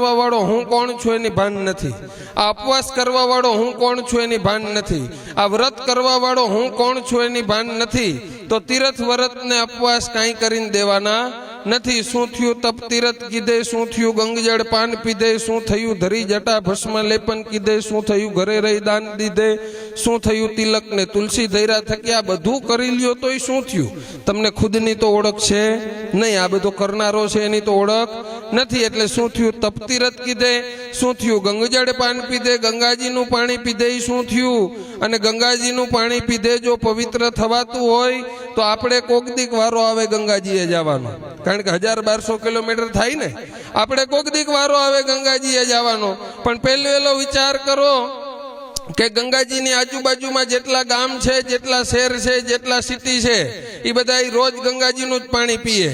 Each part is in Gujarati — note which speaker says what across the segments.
Speaker 1: વાળો હું કોણ છું એની ભાન નથી। આ ઉપવાસ કરવા વાળો હું કોણ છું એની ભાન નથી। આ વ્રત કરવા વાળો હું કોણ છું એની ભાન નથી। તો તીરથ વ્રત ને ઉપવાસ કાંઈ કરીને દેવાના નથી। શું થયું તપ તીરથ કીધે, શું થયું ગંગજળ પાન પીધે, શું થયું ધરી જટા ભસ્મ લેપન કીધે, શું થયું ઘરે રહી દાન દીધે, શું થયું તિલક ને તુલસી ધૈરા થકી। આ બધું કરી લ્યો તોય શું થયું? તમને ખુદની તો ઓળખ છે નહીં, આ બધું કરનારો છે એની તો ઓળખ નથી। એટલે શું થયું તપ તીરથ કીધે, શું થયું ગંગજળ પાન પીધે, ગંગાજીનું પાણી પીધે શું થયું? અને ગંગાજીનું પાણી પીધે જો પવિત્ર થવાતું હોય તો આપણે કોક દીક વારો આવે ગંગાજીએ જવાનો, કારણ કે 1000-1200 કિલોમીટર થાય ને। આપણે કોક દીક વારો આવે ગંગાજીએ જવાનો, પણ પહેલો વિચાર કરો કે ગંગાજીની આજુબાજુમાં જેટલા ગામ છે, જેટલા શહેર છે, જેટલા સિટી છે, એ બધા રોજ ગંગાજીનું જ પાણી પીએ,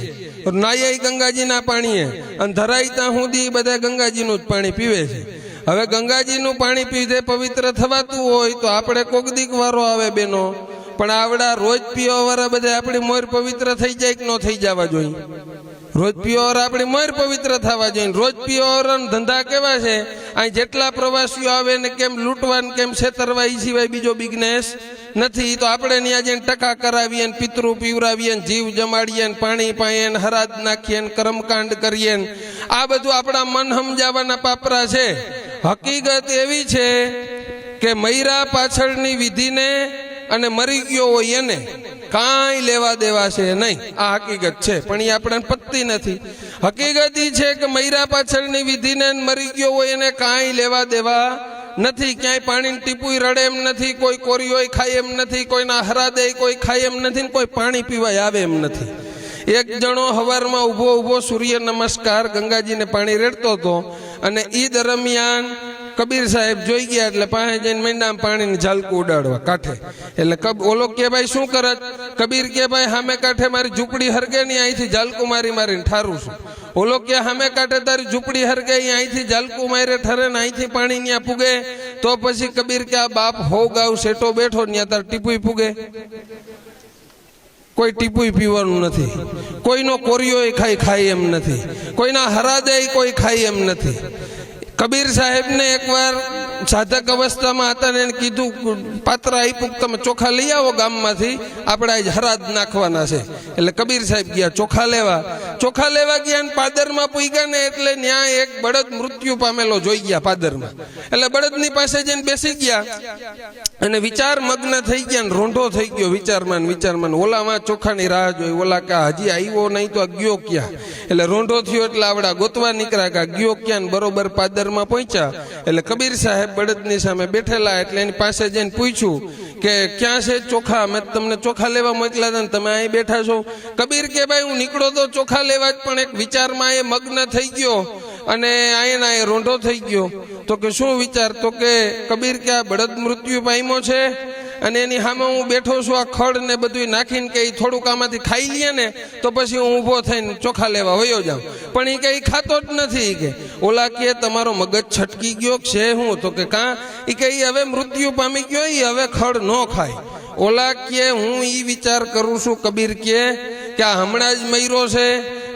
Speaker 1: નાય ગંગાજીના પાણીએ, અને ધરાય ત્યાં સુધી બધા ગંગાજીનું જ પાણી પીવે છે। હવે ગંગાજીનું પાણી પીધે પવિત્ર થવાતું હોય તો આપણે કોક દીક વારો આવે બેનો, પણ આવડા રોજ પીવા વાળા બધા આપણી મોર પવિત્ર થઈ જાય કે ન થઈ જવા જોઈએ? રોજ પીવા વાળા આપણી મોર પવિત્ર થવા જોઈએ। રોજ પીવા વાળાના ધંધા કેવા છે? અહીં જેટલા પ્રવાસીઓ આવે ને કેમ લૂંટવા ને કેમ છેતરવા, એ સિવાય બીજો બિઝનેસ નથી। તો આપણે ત્યાં જઈને ટકા કરાવીએ ને પિતૃ પીવરાવીએ ને જીવ જમાડીએ ને પાણી પાઈએ ને હરાજ નાખીએ ને કર્મકાંડ કરીએ ને આ બધું આપણા મન સમજાવવાના પાપરા છે। હકીકત એવી છે કે મૈરા પાછળની વિધિને અને મરી ગયો હોય એને કાંઈ લેવા દેવા છે નહીં, આ હકીકત છે, પણ એ આપણને પતતી નથી। હકીકત એ છે કે મૈરા પાછળની વિધિને મરી ગયો હોય એને કાંઈ લેવા દેવા નથી। ક્યાંય પાણીની ટીપુય રડે એમ નથી, કોઈ કોરીઓય ખાય એમ નથી, કોઈના હરાદે કોઈ ખાય એમ નથી, કોઈ પાણી પીવાય આવે એમ નથી। એક જણો હવારમાં ઊભો સૂર્ય નમસ્કાર ગંગાજીને પાણી રેડતો હતો, અને એ દરમિયાન કબીર સાહેબ જોઈ ગયા એટલે પાસે જઈને મેંડામાં પાણીની ઝાલકું ઉડાડવા કાંઠે। એટલે ઓલો કે ભાઈ શું કરત? કબીર કે ભાઈ સામે કાંઠે મારી ઝૂંપડી હરગે ને અહીંથી ઝાલકું મારીને ઠારું છું। ઓલો કે સામે કાંઠે તારી ઝૂંપડી હરગે અહીંથી ઝાલકું મારે ઠરે ને અહીંથી પાણી ત્યાં પૂગે? તો પછી કબીર કે આ બાપ હો ગાવ સેટો બેઠો ત્યાં તાર ટીપુય પૂગે? કોઈ ટીપુય પીવાનું નથી, કોઈનો કોરિયો ખાય એમ નથી, કોઈના હરાદે કોઈ ખાય એમ નથી। કબીર સાહેબને એકવાર સાધક અવસ્થામાં હતા ને એને કીધું, પાત્ર આપ્યું તમે ચોખા લઈ આવો ગામમાંથી, આપણે આજ હરાદ નાખવાના છે। એટલે કબીર સાહેબ ગયા ચોખા લેવા ગયા ને પાદરમાં પૂગ્યા ને એટલે ત્યાં એક બળદ મૃત્યુ પામેલો જોઈ ગયા પાદરમાં। એટલે બળદની પાસે જઈને બેસી ગયા અને વિચાર મગ્ન થઈ ગયા ને રોંઢો થઈ ગયો વિચારમાં ઓલામાં ચોખાની રાહ જોઈ, ઓલા કા હજી આવ્યો નહીં તો ગયો ક્યાં? એટલે રોંઢો થયો એટલે આવડા ગોતવા નીકળ્યા કા ગયો ક્યાં? બરોબર પાદરમાં પહોંચ્યા એટલે કબીર સાહેબ બળદની સામે બેઠેલા, એટલે એની પાસે જઈને પૂછ્યું કે ક્યાં છે ચોખા? મેં તમને ચોખા લેવા મોકલ્યા હતા ને તમે અહીં બેઠા છો? કબીર કે ભાઈ હું નીકળો તો ચોખા લેવા જ, પણ એક વિચારમાં એ મગ્ન થઈ ગયો અને આયના એ રોંઢો થઈ ગયો। તો કે શું વિચાર? તો કે કબીર કે આ બળદ મૃત્યુ પામ્યો છે અને એની સામે હું બેઠો છું, આ ખડ ને બધું નાખીને કે થોડુંક આમાંથી ખાઈ લઈએ ને તો પછી હું ઊભો થઈને ચોખા લેવા વયો જાઉં, પણ એ કઈ ખાતો જ નથી। કે ઓલા કે તમારો મગજ છટકી ગયો છે હું? તો કે કાં? એ કે હવે મૃત્યુ પામી ગયો, એ હવે ખડ ન ખાય। ઓલા કે હું એ વિચાર કરું છું કબીર કે આ હમણાં જ મર્યો છે,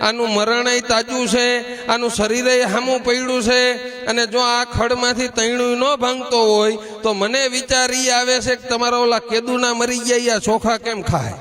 Speaker 1: આનું મરણ તાજું છે, આનું શરીરે હામું પડ્યું છે, અને જો આ ખડમાંથી તૈણું ન ભાંગતો હોય તો મને વિચાર ઈ આવે છે કે તમારા ઓલા કેદુના મરી ગયા આ ચોખા કેમ ખાય?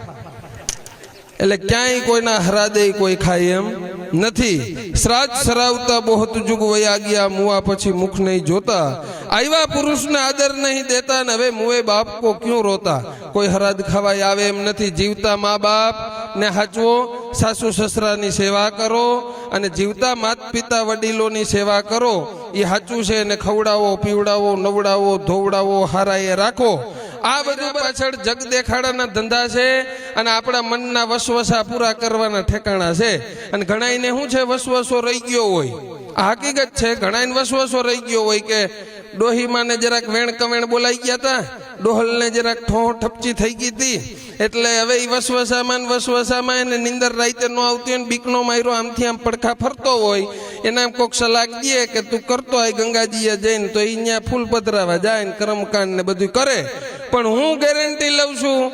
Speaker 1: એટલે ક્યાંય કોઈના હરાદે કોઈ ખાય એમ નથી। શ્રાદ્ધ સરાવતા બહોત જુગ વયા ગયા, મુવા પછી મુખ નહીં જોતા, આવ્યા પુરુષને આદર નહીં દેતા, ને હવે મુએ બાપ કો ક્યું રોતા। કોઈ હરાદ ખાવાય આવે એમ નથી। જીવતા મા બાપ ને હાચવો, સાસુ સસરાની સેવા કરો, અને જીવતા માત પિતા વડીલોની સેવા કરો, એ સાચું છે। ને ખવડાવો, પીવડાવો, નવડાવો, ધોવડાવો, હારાએ રાખો। આ બધું પાછળ જગ દેખાડાના ધંધા છે, અને આપણા મનના વસવસા પૂરા કરવાના ઠેકાણા છે। અને ઘણાઈને શું છે વસવસો રહી ગયો હોય, આ હકીકત છે, ઘણાઈને વસવસો રહી ગયો હોય કે ડોહીમાને જરાક વેણ કવેણ બોલાઈ ગયા હતા, ડોહલને જરાક ઠો ઠપચી થઈ ગઈ હતી, એટલે હવે એ વસવસામાં એને નિંદર રાતે ન આવતી હોય ને બીકનો માર્યો આમથી આમ પડખા ફરતો હોય, એના કોઈક સલાહ દે કે તું કરતો હોય ગંગાજીએ જઈને, તો એ અહીંયા ફૂલ પધરાવા જાય ને કર્મકાંડ ને બધું કરે। પણ હું ગેરંટી લઉં છું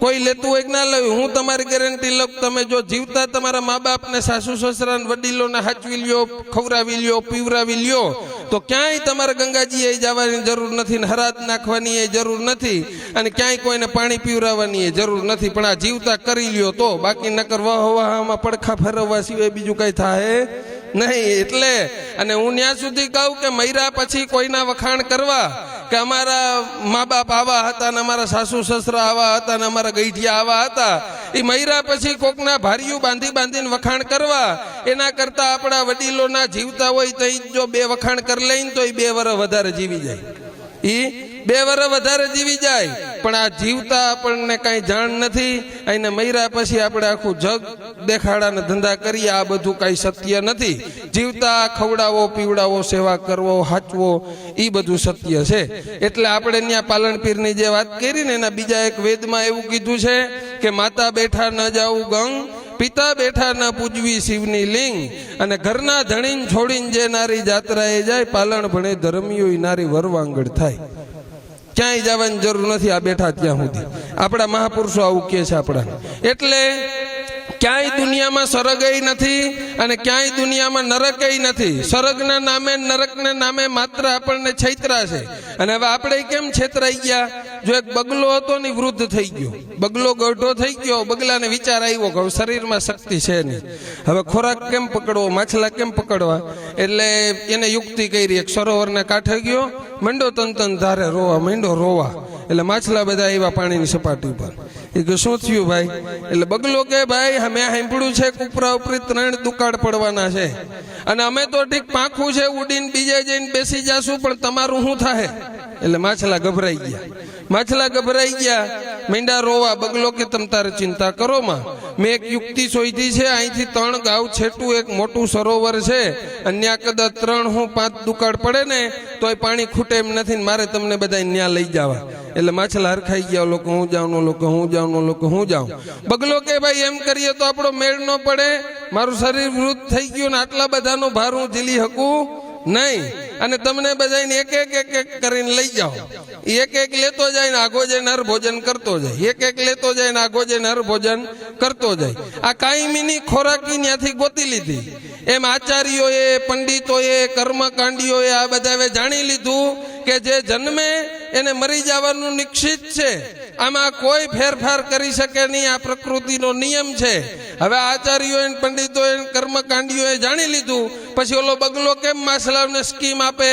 Speaker 1: કોઈ લેતું હોય કે ના લેવું, હું તમારી ગેરંટી લઉં, તમે જો જીવતા તમારા મા બાપને, સાસુ સસરાને, વડીલોને હાચવી લ્યો, ખવડાવી લ્યો, પીવરાવી લ્યો, તો ક્યાંય તમારે ગંગાજીએ જવાની જરૂર નથી ને હરાજ નાખવાની એ જરૂર નથી અને ક્યાંય કોઈને પાણી પીવરાવવાની એ જરૂર નથી. પણ આ જીવતા કરી લ્યો તો, બાકી નકર વાહવામાં પડખા ફેરવવા સિવાય બીજું કઈ થાય નહીં. એટલે અને હું ત્યાં સુધી કહું કે મૈરા પછી કોઈના વખાણ કરવા કે અમારા મા બાપ આવા હતા ને અમારા સાસુ સસરા આવા હતા ને અમારા ગઈઠિયા આવા હતા, એ મૈરા પછી કોકના ભારિયું બાંધીને વખાણ કરવા એના કરતા આપણા વડીલોના જીવતા હોય તો જો 2 વખાણ કરી લઈને તો એ 2 વર્ષ વધારે જીવી જાય, એ 2 વર્ષ વધારે જીવી જાય. પણ આ જીવતા આપણને કઈ જાણ નથી. એને મૈરા પછી આપણે આખું જગ દેખાડાને ધંધા કરીએ, આ બધું કઈ સત્ય નથી. જીવતા ખવડાવો, પીવડાવો, સેવા કરવો, હાચવો, એ બધું સત્ય છે. એટલે આપણે ત્યાં પાલનપીરની જે વાત કરી ને એના બીજા એક વેદમાં એવું કીધું છે કે માતા બેઠા ન જાવું ગંગ, પિતા બેઠા ન પૂજવી શિવની લિંગ, અને ઘરના ધણીને છોડીને જે નારી જાત્રાએ જાય, પાલણ ભણે ધર્મીઓ નારી વરવાંગડ થાય. ક્યાંય જવાની જરૂર નથી, આ બેઠા ત્યાં સુધી. આપણા મહાપુરુષો આવું કહે છે આપણા. એટલે ક્યાંય દુનિયામાં સ્વર્ગ નથી અને ક્યાંય દુનિયામાં નરક નથી. સ્વર્ગના નામે નરકના નામે માત્ર આપણને છેતરા છે. અને હવે આપણે કેમ છેતરાઈ ગયા? જો એક બગલો હતો ને વૃદ્ધ થઈ ગયો, બગલો ગઢો થઈ ગયો, બગલાને વિચાર આવ્યો કે હવે શરીરમાં શક્તિ છે નહીં, હવે ખોરાક કેમ પકડવો, માછલા કેમ પકડવા? એટલે એને યુક્તિ કરી, એક સરોવરના કાંઠે ગયો, મંડો તન ધારે રોવા, મંડો રોવા. એટલે માછલા બધા આવ્યા પાણીની સપાટી પર. એ કે શું થયું ભાઈ? એટલે બગલો કે ભાઈ મેં સાંભળ્યું છે ઉપરા ઉપરી 3 દુકાળ પડવાના છે અને અમે તો ઠીક પાંખું છે ઉડીને બીજે જઈને બેસી જાશું, પણ તમારું શું થાય? એટલે માછલા ગભરાઈ ગયા, મીંડા રોવા. બગલો કે તમ તારે ચિંતા કરો માં, મેં એક યુક્તિ શોધી છે. અહીંથી 3 ગાવ છેટું એક મોટું સરોવર છે, અન્ય કદાચ 3-5 દુકાળ પડે ને તોય પાણી ખૂટે એમ નથી ને મારે તમને બધા ન્યા લઈ જવા. એટલે માછલા હરખાઈ ગયા, લોકો હું જાઉં. બગલો કે ભાઈ એમ કરીએ તો આપણો મેળ ન પડે, મારું શરીર વૃદ્ધ થઈ ગયું ને આટલા બધાનો ભાર હું ઝીલી શકું નહીં, અને તમને બધાને એક એક કરીને લઈ જાઓ. એક લેતો જાય ને આગો જઈને હર ભોજન કરતો જાય, એક લેતો જાય ને આગો જઈને હર ભોજન કરતો જાય. આ કાયમીની ખોરાકી ત્યાંથી ગોતી લીધી. એમ આચાર્યોએ, પંડિતોએ, કર્મકાંડીઓએ આ બધાએ જાણી લીધું કે જે જન્મે એને મરી જવાનું નિશ્ચિત છે, આમાં કોઈ ફેરફાર કરી શકે નહીં, આ પ્રકૃતિનો નિયમ છે. હવે આચાર્યોએ, પંડિતોએ, કર્મકાંડીઓએ જાણી લીધું. પછી ઓલો બગલો કેમ માછલાઓને સ્કીમ આપે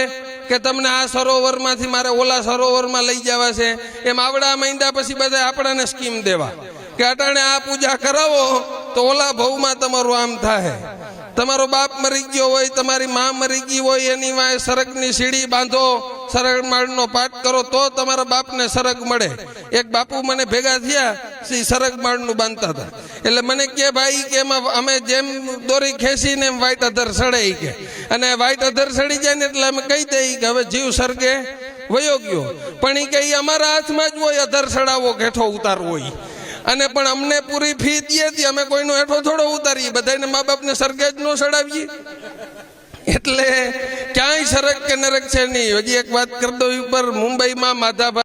Speaker 1: કે તમને આ સરોવરમાંથી મારે ઓલા સરોવરમાં લઈ જવા છે, એમ આવડા મહિના પછી બધા આપણાને સ્કીમ દેવા કે અટાણે આ પૂજા કરાવો તો ઓલા ભવમાં તમારું આમ થાય. તમારો બાપ મરી ગયો હોય, તમારી માં મરી ગઈ હોય, એની વાંહે સરગની સીડી બાંધો, સરગ માળનો પાઠ કરો તો તમારા બાપને સરગ મળે. એક બાપુ મને ભેગા થયા, સરગ માળનું બાંધતા હતા. એટલે મને કે ભાઈ કે એમાં અમે જેમ દોરી ખેંચીને એમ વાઈટ અધર સડે કે, અને વાઈટ અધર સડી જાય ને એટલે અમે કહી દઈએ કે હવે જીવ સરગે વયો ગયો. પણ એ કે અમારા હાથમાં જ હોય, અધર સડાવો કે હેઠો ઉતારવો હોય. અને પણ અમને પૂરી ફી દઈએ હતી, અમે કોઈનો હેઠો થોડો ઉતારીએ, બધાને મા બાપને સરગે જ ન સડાવીએ. એટલે ક્યાંય સરગ કે નરક છે નહીં. હજી એક વાત કરી દઉં ઉપર, મુંબઈમાં માધાભાઈ